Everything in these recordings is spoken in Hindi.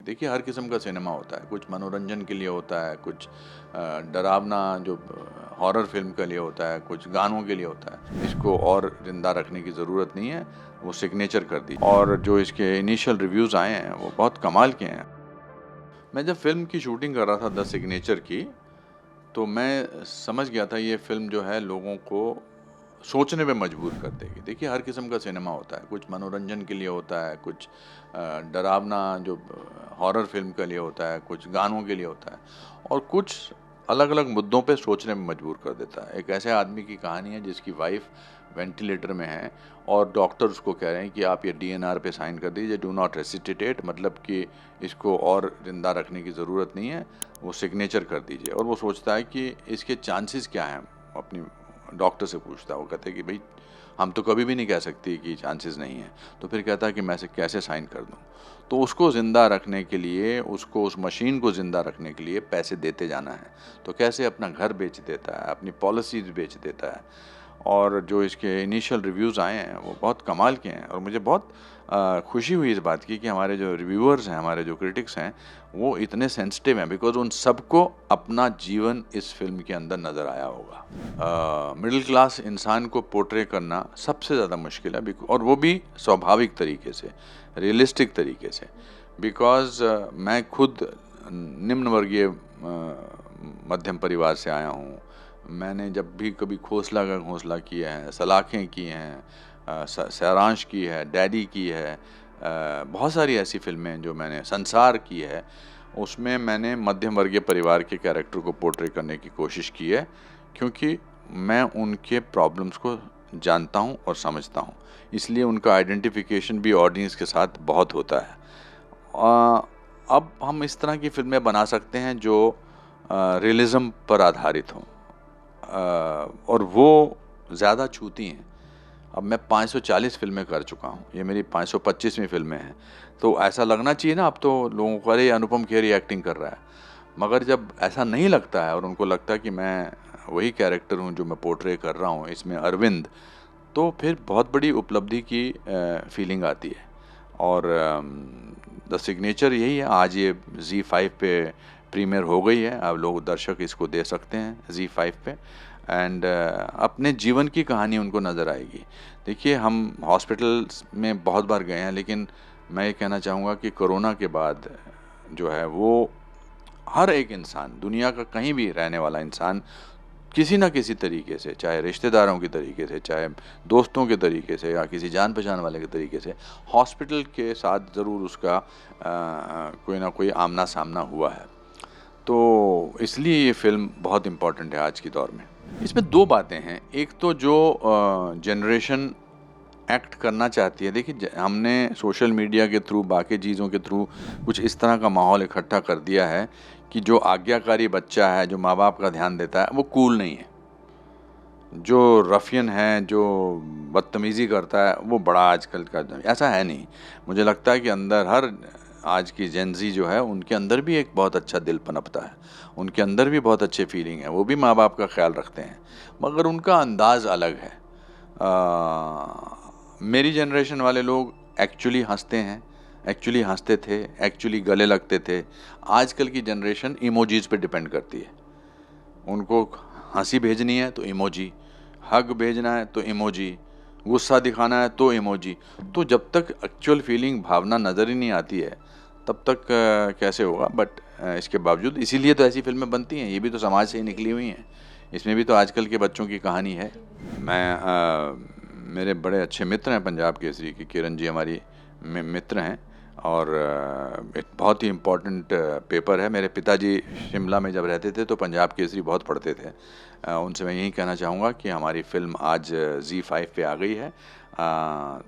देखिए हर किस्म का सिनेमा होता है, कुछ मनोरंजन के लिए होता है, कुछ डरावना जो हॉरर फ़िल्म के लिए होता है, कुछ गानों के लिए होता है। इसको और ज़िंदा रखने की ज़रूरत नहीं है, वो सिग्नेचर कर दी और जो इसके इनिशियल रिव्यूज़ आए हैं वो बहुत कमाल के हैं। मैं जब फ़िल्म की शूटिंग कर रहा था द सिग्नेचर की, तो मैं समझ गया था ये फ़िल्म जो है लोगों को सोचने पे मजबूर कर देगी। देखिए हर किस्म का सिनेमा होता है, कुछ मनोरंजन के लिए होता है, कुछ डरावना जो हॉरर फ़िल्म के लिए होता है, कुछ गानों के लिए होता है और कुछ अलग-अलग मुद्दों पे सोचने में मजबूर कर देता है। एक ऐसे आदमी की कहानी है जिसकी वाइफ़ वेंटिलेटर में है और डॉक्टर उसको कह रहे हैं कि आप ये डीएनआर पे साइन कर दीजिए, डू नॉट रेसिसिटेट, मतलब कि इसको और ज़िंदा रखने की ज़रूरत नहीं है, वो सिग्नेचर कर दीजिए। और वो सोचता है कि इसके चांसेस क्या हैं? अपनी डॉक्टर से पूछता है, वो कहते हैं कि भई हम तो कभी भी नहीं कह सकते कि चांसेस नहीं है। तो फिर कहता है कि मैं इसे कैसे साइन कर दूँ? तो उसको ज़िंदा रखने के लिए, उसको उस मशीन को ज़िंदा रखने के लिए पैसे देते जाना है। तो कैसे अपना घर बेच देता है, अपनी पॉलिसीज़ बेच देता है और जो इसके इनिशियल रिव्यूज़ आए हैं वो बहुत कमाल के हैं और मुझे बहुत खुशी हुई इस बात की कि हमारे जो रिव्यूअर्स हैं, हमारे जो क्रिटिक्स हैं, वो इतने सेंसिटिव हैं बिकॉज़ उन सबको अपना जीवन इस फ़िल्म के अंदर नज़र आया होगा। मिडिल क्लास इंसान को पोर्ट्रे करना सबसे ज़्यादा मुश्किल है और वो भी स्वाभाविक तरीके से, रियलिस्टिक तरीके से बिकॉज़ मैं खुद निम्न वर्गीय मध्यम परिवार से आया हूँ। मैंने जब भी कभी खोसला का घोंसला किया है, सलाखें की हैं, सारांश की है, डैडी की है, बहुत सारी ऐसी फ़िल्में जो मैंने संसार की है, उसमें मैंने मध्यम वर्गीय परिवार के कैरेक्टर को पोर्ट्रे करने की कोशिश की है, क्योंकि मैं उनके प्रॉब्लम्स को जानता हूँ और समझता हूँ। इसलिए उनका आइडेंटिफ़िकेशन भी ऑडियंस के साथ बहुत होता है। अब हम इस तरह की फ़िल्में बना सकते हैं जो रियलिज़्म पर आधारित हों और वो ज़्यादा छूती हैं। अब मैं 540 फ़िल्में कर चुका हूँ, ये मेरी 525वीं फ़िल्में हैं। तो ऐसा लगना चाहिए ना अब तो लोगों को, अरे अनुपम खेर ही एक्टिंग कर रहा है। मगर जब ऐसा नहीं लगता है और उनको लगता है कि मैं वही कैरेक्टर हूँ जो मैं पोर्ट्रे कर रहा हूँ इसमें अरविंद, तो फिर बहुत बड़ी उपलब्धि की फीलिंग आती है। और द सिग्नेचर यही है, आज ये ज़ी5 पे प्रीमियर हो गई है, अब लोग दर्शक इसको दे सकते हैं ज़ी5 पे एंड अपने जीवन की कहानी उनको नज़र आएगी। देखिए हम हॉस्पिटल्स में बहुत बार गए हैं, लेकिन मैं ये कहना चाहूँगा कि कोरोना के बाद जो है वो हर एक इंसान, दुनिया का कहीं भी रहने वाला इंसान किसी न किसी तरीके से, चाहे रिश्तेदारों के तरीके से, चाहे दोस्तों के तरीके से या किसी जान-पहचान वाले के तरीके से, हॉस्पिटल के साथ ज़रूर उसका कोई ना कोई आमना-सामना हुआ है। तो इसलिए ये फ़िल्म बहुत इम्पोर्टेंट है आज के दौर में। इसमें 2 बातें हैं, एक तो जो जनरेशन एक्ट करना चाहती है, देखिए हमने सोशल मीडिया के थ्रू, बाकी चीज़ों के थ्रू कुछ इस तरह का माहौल इकट्ठा कर दिया है कि जो आज्ञाकारी बच्चा है, जो माँ-बाप का ध्यान देता है, वो कूल नहीं है। जो रफ़ियन है, जो बदतमीज़ी करता है, वो बड़ा आजकल का, ऐसा है नहीं। मुझे लगता है कि अंदर हर आज की जेन ज़ी जो है, उनके अंदर भी एक बहुत अच्छा दिल पनपता है। उनके अंदर भी बहुत अच्छे फीलिंग है, वो भी माँ-बाप का ख़्याल रखते हैं, मगर उनका अंदाज़ अलग है। मेरी जनरेशन वाले लोग एक्चुअली हँसते हैं, एक्चुअली हँसते थे, एक्चुअली गले लगते थे। आजकल की जनरेशन इमोजीज़ पे डिपेंड करती है। उनको हँसी भेजनी है तो इमोजी, हग भेजना है तो इमोजी, गुस्सा दिखाना है तो इमोजी। तो जब तक एक्चुअल फीलिंग, भावना नज़र ही नहीं आती है, तब तक कैसे होगा? बट इसके बावजूद इसीलिए तो ऐसी फ़िल्में बनती हैं, ये भी तो समाज से ही निकली हुई हैं। इसमें भी तो आजकल के बच्चों की कहानी है। मेरे बड़े अच्छे मित्र हैं पंजाब केसरी के, किरण जी हमारी मित्र हैं और एक बहुत ही इम्पोर्टेंट पेपर है। मेरे पिताजी शिमला में जब रहते थे तो पंजाब केसरी बहुत पढ़ते थे। उनसे मैं यही कहना चाहूँगा कि हमारी फ़िल्म आज ज़ी5 पे आ गई है,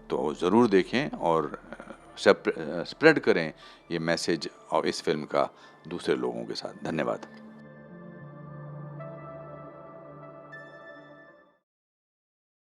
तो ज़रूर देखें और स्प्रेड करें ये मैसेज और इस फ़िल्म का दूसरे लोगों के साथ। धन्यवाद।